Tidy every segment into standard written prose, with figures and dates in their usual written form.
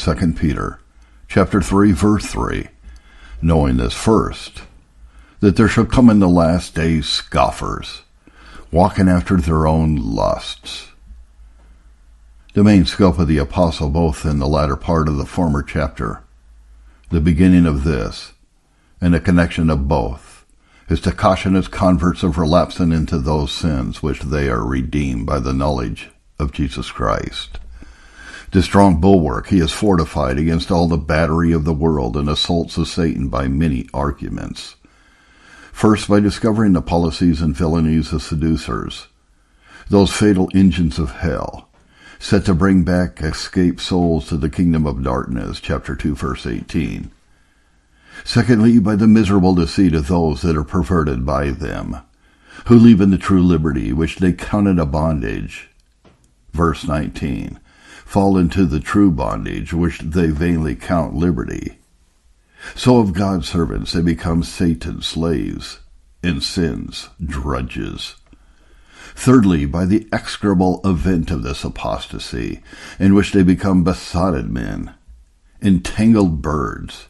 2 Peter chapter 3, verse 3, knowing this first, that there shall come in the last days scoffers, walking after their own lusts. The main scope of the apostle, both in the latter part of the former chapter, the beginning of this, and the connection of both, is to caution his converts of relapsing into those sins which they are redeemed by the knowledge of Jesus Christ. This strong bulwark he is fortified against all the battery of the world and assaults of Satan by many arguments. First, by discovering the policies and villainies of seducers, those fatal engines of hell, set to bring back escaped souls to the kingdom of darkness, chapter 2, verse 18. Secondly, by the miserable deceit of those that are perverted by them, who leave in the true liberty which they counted a bondage, verse 19, fall into the true bondage which they vainly count liberty. So of God's servants they become Satan's slaves, and sin's drudges. Thirdly, by the execrable event of this apostasy, in which they become besotted men, entangled birds,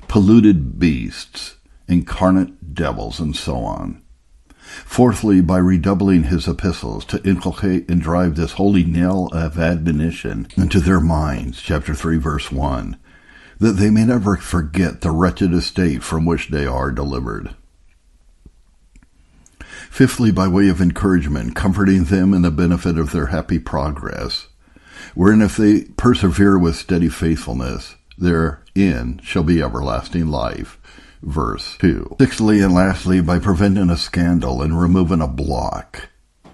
polluted beasts, incarnate devils, and so on. Fourthly, by redoubling his epistles to inculcate and drive this holy nail of admonition into their minds, chapter 3, verse 1, that they may never forget the wretched estate from which they are delivered. Fifthly, by way of encouragement, comforting them in the benefit of their happy progress, wherein if they persevere with steady faithfulness, their end shall be everlasting life. Verse 2. Sixthly and lastly, by preventing a scandal and removing a block,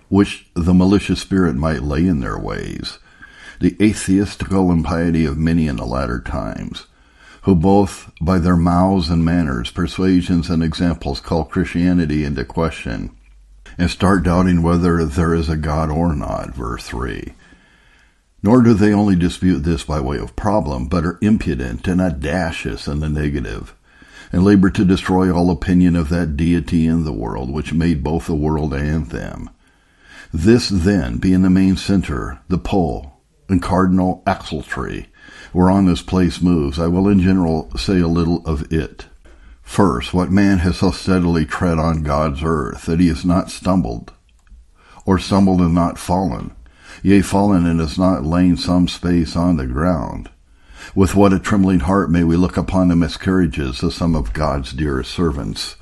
which the malicious spirit might lay in their ways, the atheistical impiety of many in the latter times, who both by their mouths and manners, persuasions, and examples call Christianity into question, and start doubting whether there is a God or not. Verse 3. Nor do they only dispute this by way of problem, but are impudent and audacious in the negative, and labor to destroy all opinion of that deity in the world, which made both the world and them. This, then, being the main center, the pole, and cardinal axletree, whereon this place moves, I will in general say a little of it. First, what man has so steadily tread on God's earth, that he has not stumbled, or stumbled and not fallen, yea, fallen and has not lain some space on the ground. With what a trembling heart may we look upon the miscarriages of some of God's dearest servants,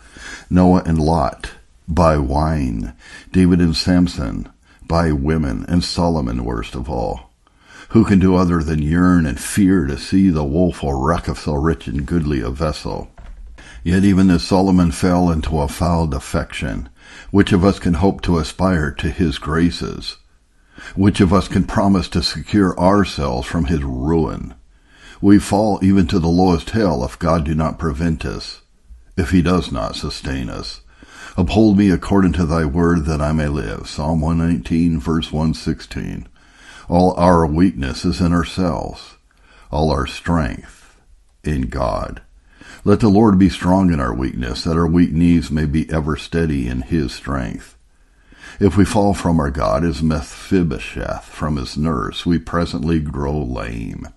Noah and Lot, by wine, David and Samson, by women, and Solomon worst of all. Who can do other than yearn and fear to see the woeful wreck of so rich and goodly a vessel? Yet even as Solomon fell into a foul defection, which of us can hope to aspire to his graces? Which of us can promise to secure ourselves from his ruin? We fall even to the lowest hell if God do not prevent us, if he does not sustain us. Uphold me according to thy word that I may live. Psalm 119, verse 116. All our weakness is in ourselves, all our strength in God. Let the Lord be strong in our weakness, that our weak knees may be ever steady in his strength. If we fall from our God as Mephibosheth from his nurse, we presently grow lame.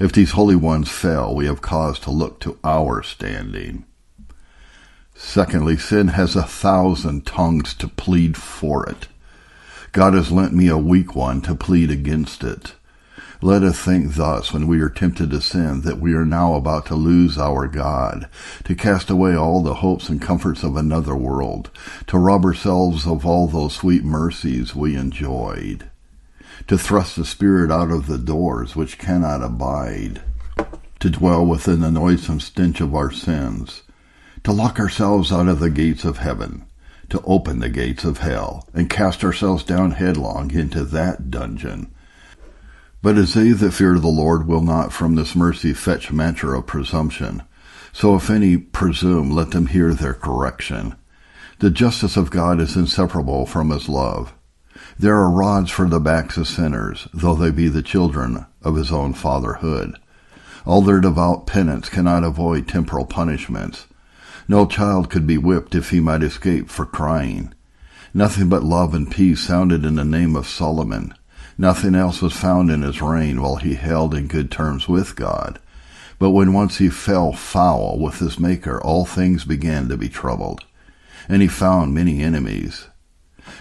If these holy ones fell, we have cause to look to our standing. Secondly, sin has 1,000 tongues to plead for it. God has lent me a weak one to plead against it. Let us think thus when we are tempted to sin, that we are now about to lose our God, to cast away all the hopes and comforts of another world, to rob ourselves of all those sweet mercies we enjoyed, to thrust the Spirit out of the doors which cannot abide, to dwell within the noisome stench of our sins, to lock ourselves out of the gates of heaven, to open the gates of hell, and cast ourselves down headlong into that dungeon. But as they that fear the Lord will not from this mercy fetch matter of presumption, so if any presume, let them hear their correction. The justice of God is inseparable from his love. There are rods for the backs of sinners, though they be the children of his own fatherhood. All their devout penance cannot avoid temporal punishments. No child could be whipped if he might escape for crying. Nothing but love and peace sounded in the name of Solomon, Nothing else was found in his reign while he held in good terms with God. But when once he fell foul with his Maker, all things began to be troubled, and he found many enemies.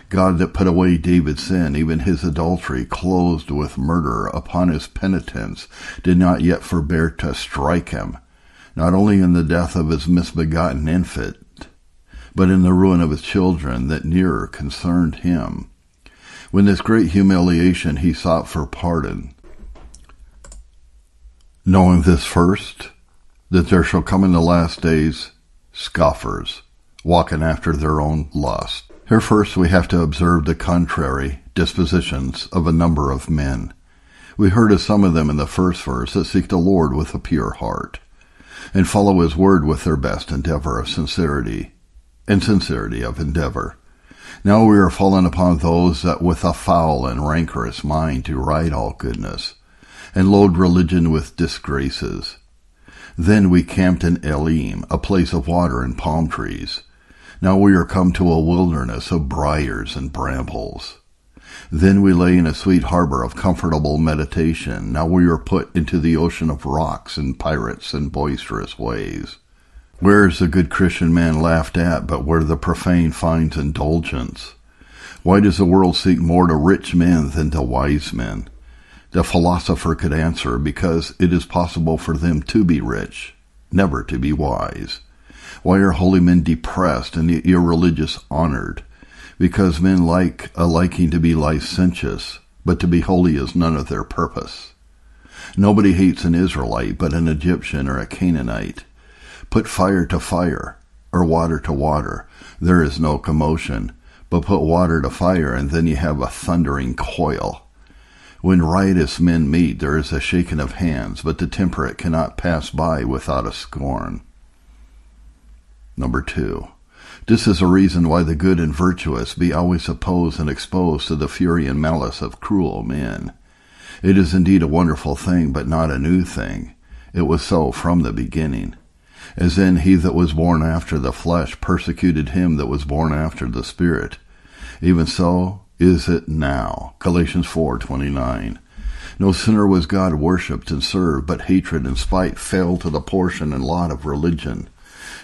God that put away David's sin, even his adultery, clothed with murder upon his penitence, did not yet forbear to strike him, not only in the death of his misbegotten infant, but in the ruin of his children that nearer concerned him. When this great humiliation he sought for pardon, knowing this first, that there shall come in the last days scoffers, walking after their own lust. Here first we have to observe the contrary dispositions of a number of men. We heard of some of them in the first verse that seek the Lord with a pure heart, and follow his word with their best endeavor of sincerity, and sincerity of endeavor. Now we are fallen upon those that with a foul and rancorous mind do write all goodness, and load religion with disgraces. Then we camped in Elim, a place of water and palm trees. Now we are come to a wilderness of briars and brambles. Then we lay in a sweet harbor of comfortable meditation. Now we are put into the ocean of rocks and pirates and boisterous waves. Where is the good Christian man laughed at, but where the profane finds indulgence? Why does the world seek more to rich men than to wise men? The philosopher could answer, because it is possible for them to be rich, never to be wise. Why are holy men depressed and the irreligious honored? Because men like a liking to be licentious, but to be holy is none of their purpose. Nobody hates an Israelite, but an Egyptian or a Canaanite. Put fire to fire, or water to water, there is no commotion. But put water to fire, and then you have a thundering coil. When riotous men meet, there is a shaking of hands, but the temperate cannot pass by without a scorn. Number 2. This is a reason why the good and virtuous be always opposed and exposed to the fury and malice of cruel men. It is indeed a wonderful thing, but not a new thing. It was so from the beginning. As then he that was born after the flesh persecuted him that was born after the Spirit, even so is it now. Galatians 4:29. No sooner was God worshipped and served, but hatred and spite fell to the portion and lot of religion.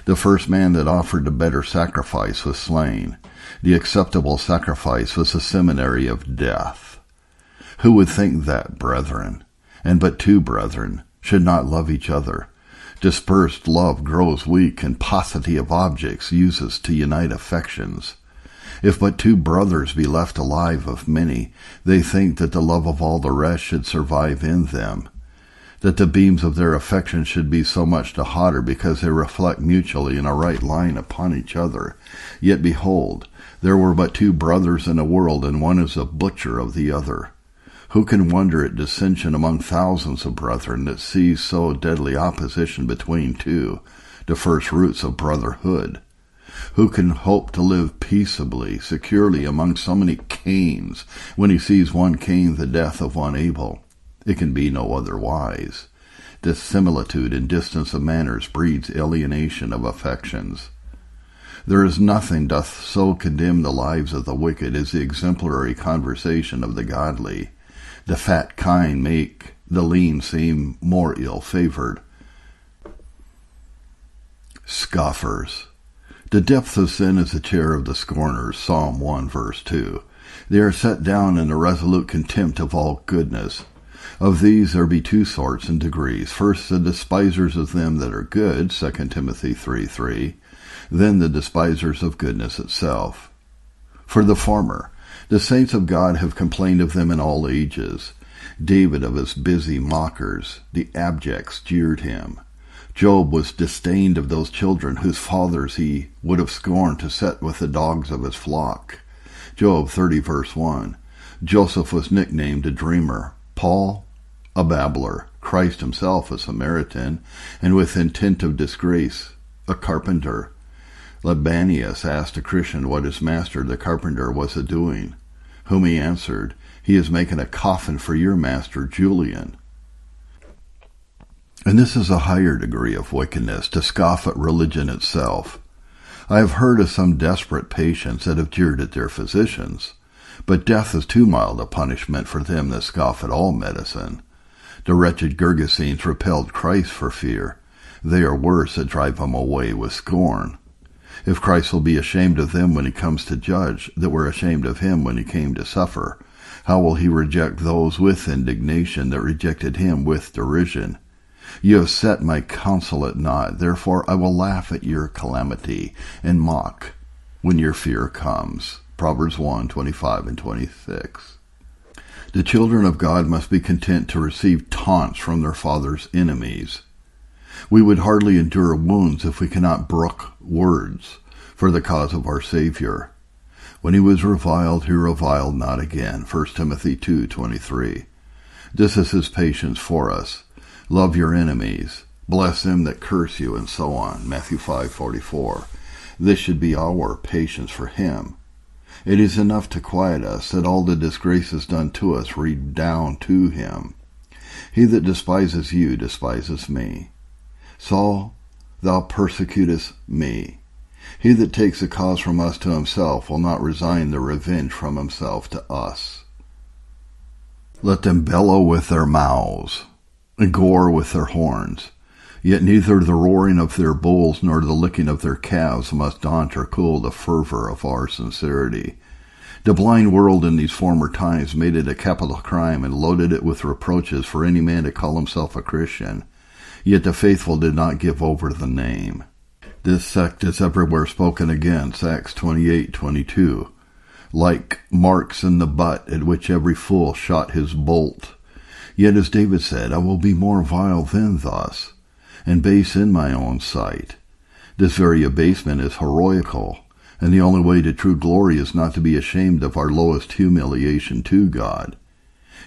The first man that offered the better sacrifice was slain. The acceptable sacrifice was the seminary of death. Who would think that, brethren, and but two brethren, should not love each other? Dispersed love grows weak, and paucity of objects uses to unite affections. If but two brothers be left alive of many, they think that the love of all the rest should survive in them, that the beams of their affection should be so much the hotter because they reflect mutually in a right line upon each other. Yet behold, there were but two brothers in the world, and one is a butcher of the other. Who can wonder at dissension among thousands of brethren that sees so deadly opposition between two, the first roots of brotherhood? Who can hope to live peaceably, securely among so many Cains, when he sees one Cain the death of one Abel? It can be no otherwise. Dissimilitude and distance of manners breeds alienation of affections. There is nothing doth so condemn the lives of the wicked as the exemplary conversation of the godly. The fat kine make the lean seem more ill-favored. Scoffers. The depth of sin is the chair of the scorners, Psalm 1, verse 2. They are set down in a resolute contempt of all goodness. Of these there be two sorts and degrees. First, the despisers of them that are good, 2 Timothy 3:3. Then the despisers of goodness itself. For the former, the saints of God have complained of them in all ages. David of his busy mockers, the abjects jeered him. Job was disdained of those children whose fathers he would have scorned to set with the dogs of his flock. Job 30 verse 1. Joseph was nicknamed a dreamer. Paul, a babbler. Christ himself a Samaritan, and with intent of disgrace, a carpenter. Libanius asked a Christian what his master, the carpenter, was a-doing, whom he answered, "He is making a coffin for your master, Julian." And this is a higher degree of wickedness, to scoff at religion itself. I have heard of some desperate patients that have jeered at their physicians, But death is too mild a punishment for them that scoff at all medicine. The wretched Gergesenes repelled Christ for fear. They are worse that drive him away with scorn. If Christ will be ashamed of them when he comes to judge, that were ashamed of him when he came to suffer, how will he reject those with indignation that rejected him with derision? You have set my counsel at naught, therefore I will laugh at your calamity, and mock when your fear comes. Proverbs 1:25 and 26. The children of God must be content to receive taunts from their father's enemies. We would hardly endure wounds if we cannot brook words for the cause of our Savior. When he was reviled, he reviled not again. 1 Timothy 2:23. This is his patience for us. Love your enemies. Bless them that curse you, and so on. Matthew 5:44. This should be our patience for him. It is enough to quiet us that all the disgraces done to us redound to him. He that despises you despises me. Saul, thou persecutest me. He that takes the cause from us to himself will not resign the revenge from himself to us. Let them bellow with their mouths, and gore with their horns. Yet neither the roaring of their bulls nor the licking of their calves must daunt or cool the fervor of our sincerity. The blind world in these former times made it a capital crime and loaded it with reproaches for any man to call himself a Christian. Yet the faithful did not give over the name. This sect is everywhere spoken against, Acts 28:22, like marks in the butt at which every fool shot his bolt. Yet as David said, I will be more vile than thus, and base in my own sight. This very abasement is heroical, and the only way to true glory is not to be ashamed of our lowest humiliation to God.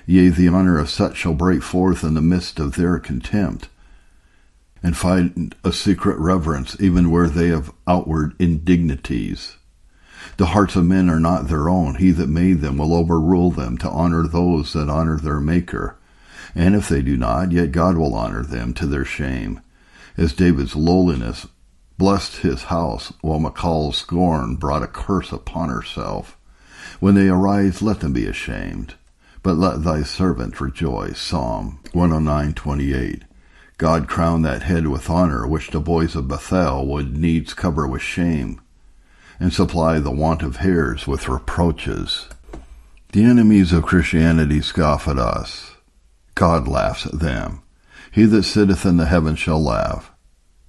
Yea, the honor of such shall break forth in the midst of their contempt, and find a secret reverence even where they have outward indignities. The hearts of men are not their own. He that made them will overrule them to honor those that honor their Maker. And if they do not, yet God will honor them to their shame. As David's lowliness blessed his house, while Michal's scorn brought a curse upon herself. When they arise, let them be ashamed, but let thy servant rejoice. Psalm 109:28. God crowned that head with honor, which the boys of Bethel would needs cover with shame, and supply the want of hairs with reproaches. The enemies of Christianity scoff at us. God laughs at them. He that sitteth in the heavens shall laugh.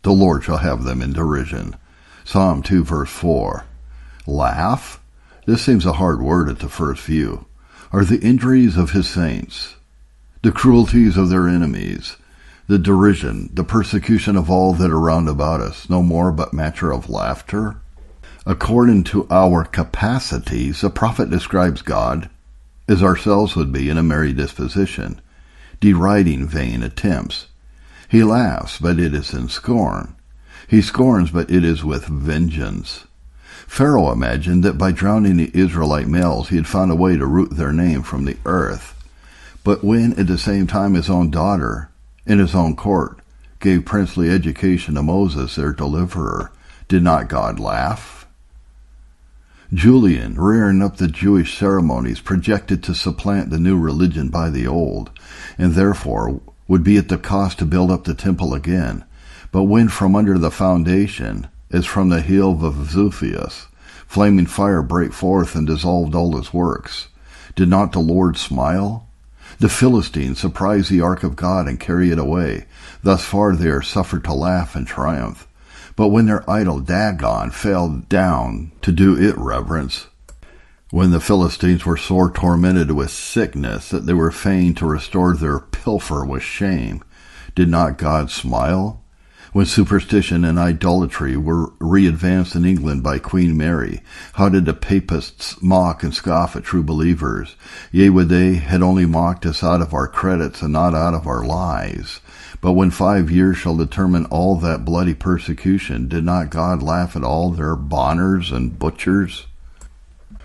The Lord shall have them in derision. Psalm 2 verse 4. Laugh? This seems a hard word at the first view. Are the injuries of his saints, the cruelties of their enemies, the derision, the persecution of all that are round about us, no more but matter of laughter? According to our capacities, the prophet describes God as ourselves would be in a merry disposition, deriding vain attempts. He laughs, but it is in scorn. He scorns, but it is with vengeance. Pharaoh imagined that by drowning the Israelite males he had found a way to root their name from the earth. But when at the same time his own daughter, in his own court, gave princely education to Moses, their deliverer, did not God laugh? Julian, rearing up the Jewish ceremonies, projected to supplant the new religion by the old, and therefore would be at the cost to build up the temple again. But when from under the foundation, as from the heel of Vesuvius, flaming fire brake forth and dissolved all his works, did not the Lord smile? The Philistines surprise the ark of God and carry it away. Thus far they are suffered to laugh and triumph. But when their idol Dagon fell down to do it reverence, when the Philistines were sore tormented with sickness, that they were fain to restore their pilfer with shame, did not God smile? When superstition and idolatry were re-advanced in England by Queen Mary, how did the papists mock and scoff at true believers? Yea, would they had only mocked us out of our credits and not out of our lives. But when 5 years shall determine all that bloody persecution, did not God laugh at all their bonners and butchers?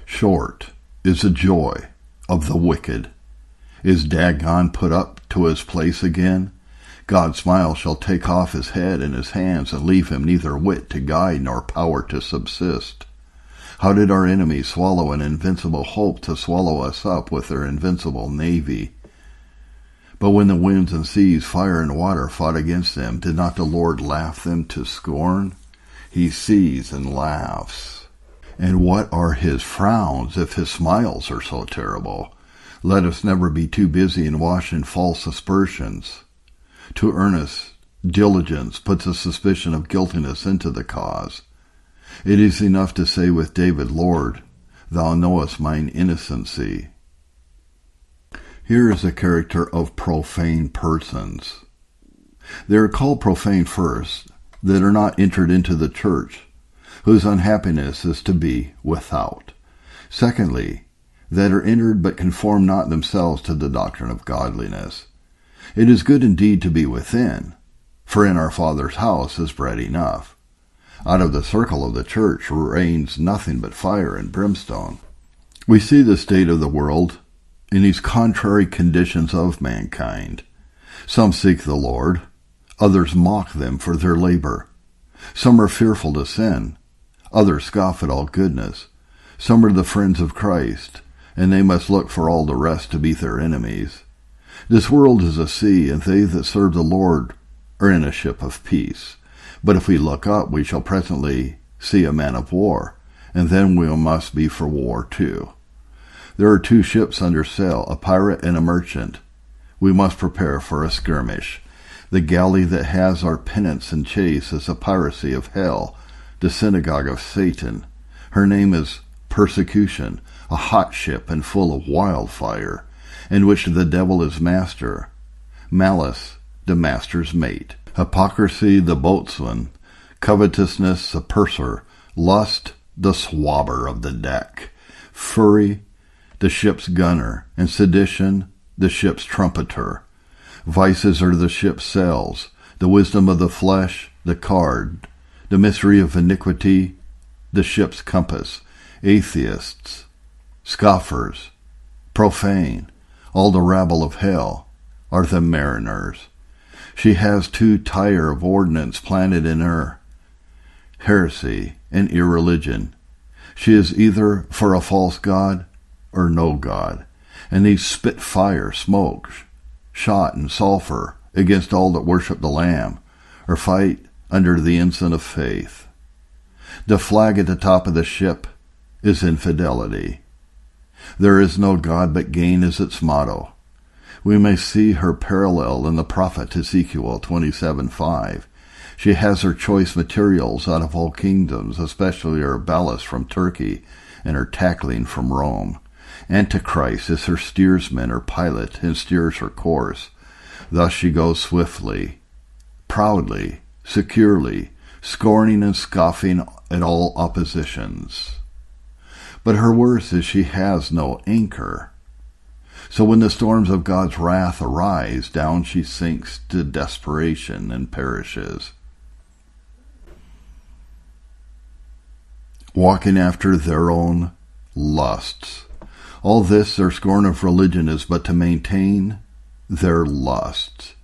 Short is the joy of the wicked. Is Dagon put up to his place again? God's smile shall take off his head and his hands, and leave him neither wit to guide nor power to subsist. How did our enemies swallow an invincible hope to swallow us up with their invincible navy? But when the winds and seas, fire and water fought against them, did not the Lord laugh them to scorn? He sees and laughs. And what are his frowns if his smiles are so terrible? Let us never be too busy in washing false aspersions. Too earnest diligence puts a suspicion of guiltiness into the cause. It is enough to say with David, Lord, thou knowest mine innocency. Here is a character of profane persons. They are called profane first, that are not entered into the church, whose unhappiness is to be without. Secondly, that are entered but conform not themselves to the doctrine of godliness. It is good indeed to be within, for in our Father's house is bread enough. Out of the circle of the church reigns nothing but fire and brimstone. We see the state of the world in these contrary conditions of mankind. Some seek the Lord, others mock them for their labor. Some are fearful to sin, others scoff at all goodness. Some are the friends of Christ, and they must look for all the rest to be their enemies. This world is a sea, and they that serve the Lord are in a ship of peace. But if we look up, we shall presently see a man of war, and then we must be for war too. There are two ships under sail, a pirate and a merchant. We must prepare for a skirmish. The galley that has our penance and chase is a piracy of hell, the synagogue of Satan. Her name is Persecution, a hot ship and full of wildfire, in which the devil is master, malice the master's mate, hypocrisy the boatswain, covetousness the purser, lust the swabber of the deck, fury the ship's gunner, and sedition the ship's trumpeter. Vices are the ship's sails, the wisdom of the flesh the card, the mystery of iniquity the ship's compass, atheists, scoffers, profane, all the rabble of hell are the mariners. She has two tire of ordnance planted in her, heresy and irreligion. She is either for a false god or no god, and these spit fire, smoke, shot, and sulfur against all that worship the Lamb, or fight under the ensign of faith. The flag at the top of the ship is infidelity. There is no God but gain is its motto. We may see her parallel in the prophet Ezekiel 27:5. She has her choice materials out of all kingdoms, especially her ballast from Turkey and her tackling from Rome. Antichrist is her steersman or pilot and steers her course. Thus she goes swiftly, proudly, securely, scorning and scoffing at all oppositions. But her worst is she has no anchor. So when the storms of God's wrath arise, down she sinks to desperation and perishes. Walking after their own lusts. All this their scorn of religion is but to maintain their lusts.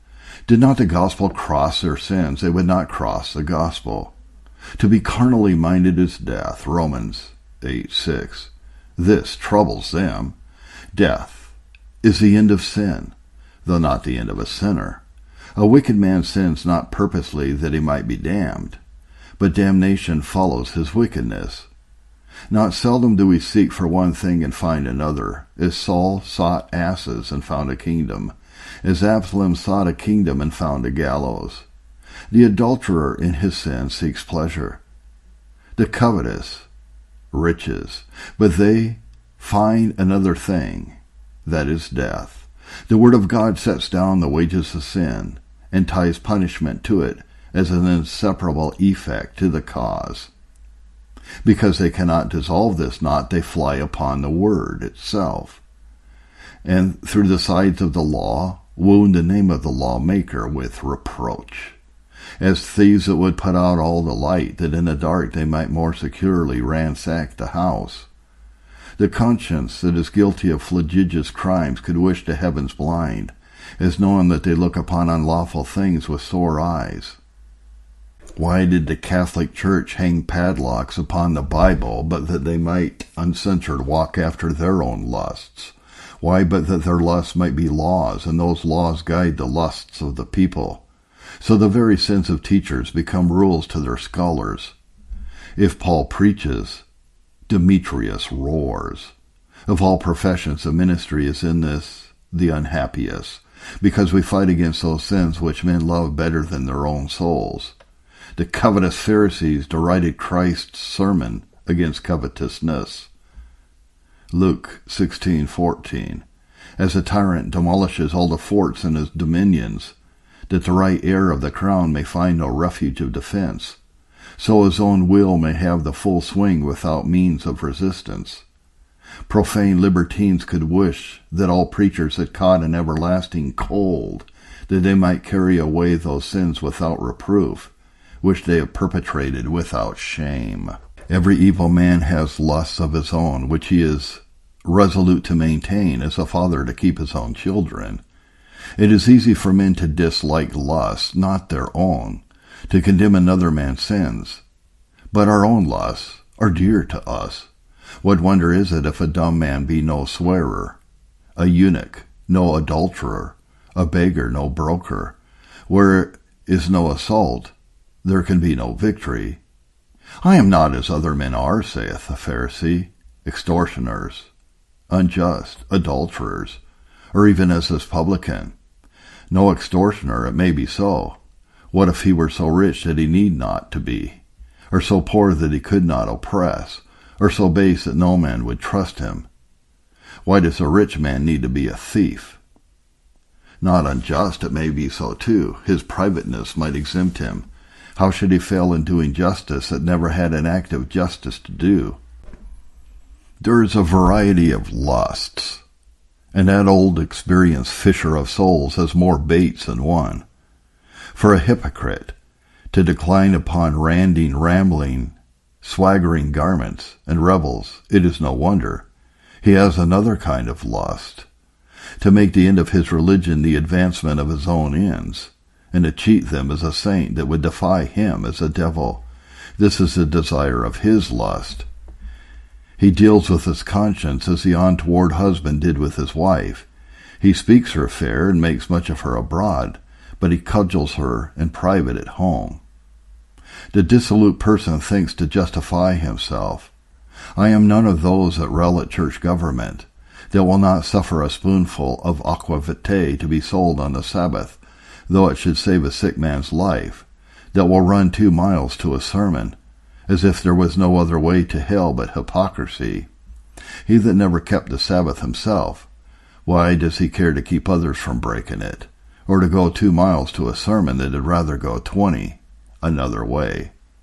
Did not the gospel cross their sins, they would not cross the gospel. To be carnally minded is death, Romans 8:6. This troubles them. Death is the end of sin, though not the end of a sinner. A wicked man sins not purposely that he might be damned, but damnation follows his wickedness. Not seldom do we seek for one thing and find another, as Saul sought asses and found a kingdom, as Absalom sought a kingdom and found a gallows. The adulterer in his sin seeks pleasure, the covetous riches, but they find another thing, that is death. The word of God sets down the wages of sin and ties punishment to it as an inseparable effect to the cause. Because they cannot dissolve this knot, they fly upon the word itself, and through the sides of the law wound the name of the lawmaker with reproach, as thieves that would put out all the light, that in the dark they might more securely ransack the house. The conscience that is guilty of flagitious crimes could wish to heavens blind, as knowing that they look upon unlawful things with sore eyes. Why did the Catholic Church hang padlocks upon the Bible, but that they might uncensored walk after their own lusts? Why, but that their lusts might be laws, and those laws guide the lusts of the people. So the very sins of teachers become rules to their scholars. If Paul preaches, Demetrius roars. Of all professions, the ministry is in this the unhappiest, because we fight against those sins which men love better than their own souls. The covetous Pharisees derided Christ's sermon against covetousness. Luke 16:14. As a tyrant demolishes all the forts in his dominions, that the right heir of the crown may find no refuge of defense, so his own will may have the full swing without means of resistance. Profane libertines could wish that all preachers had caught an everlasting cold, that they might carry away those sins without reproof, which they have perpetrated without shame. Every evil man has lusts of his own, which he is resolute to maintain, as a father to keep his own children. It is easy for men to dislike lusts, not their own, to condemn another man's sins. But our own lusts are dear to us. What wonder is it if a dumb man be no swearer, a eunuch no adulterer, a beggar no broker? Where is no assault, there can be no victory. I am not as other men are, saith the Pharisee, extortioners, unjust, adulterers, or even as this publican. No extortioner, it may be so. What if he were so rich that he need not to be, or so poor that he could not oppress, or so base that no man would trust him? Why does a rich man need to be a thief? Not unjust, it may be so too. His privateness might exempt him. How should he fail in doing justice that never had an act of justice to do? There is a variety of lusts, and that old experienced fisher of souls has more baits than one. For a hypocrite to decline upon ranting, rambling, swaggering garments and revels, it is no wonder. He has another kind of lust, to make the end of his religion the advancement of his own ends, and to cheat them as a saint that would defy him as a devil. This is the desire of his lust. He deals with his conscience as the untoward husband did with his wife. He speaks her fair and makes much of her abroad, but he cudgels her in private at home. The dissolute person thinks to justify himself. I am none of those that rail at church government, that will not suffer a spoonful of aqua vitae to be sold on the Sabbath, though it should save a sick man's life, that will run 2 miles to a sermon, as if there was no other way to hell but hypocrisy. He that never kept the Sabbath himself, why does he care to keep others from breaking it, or to go 2 miles to a sermon that had rather go 20 another way?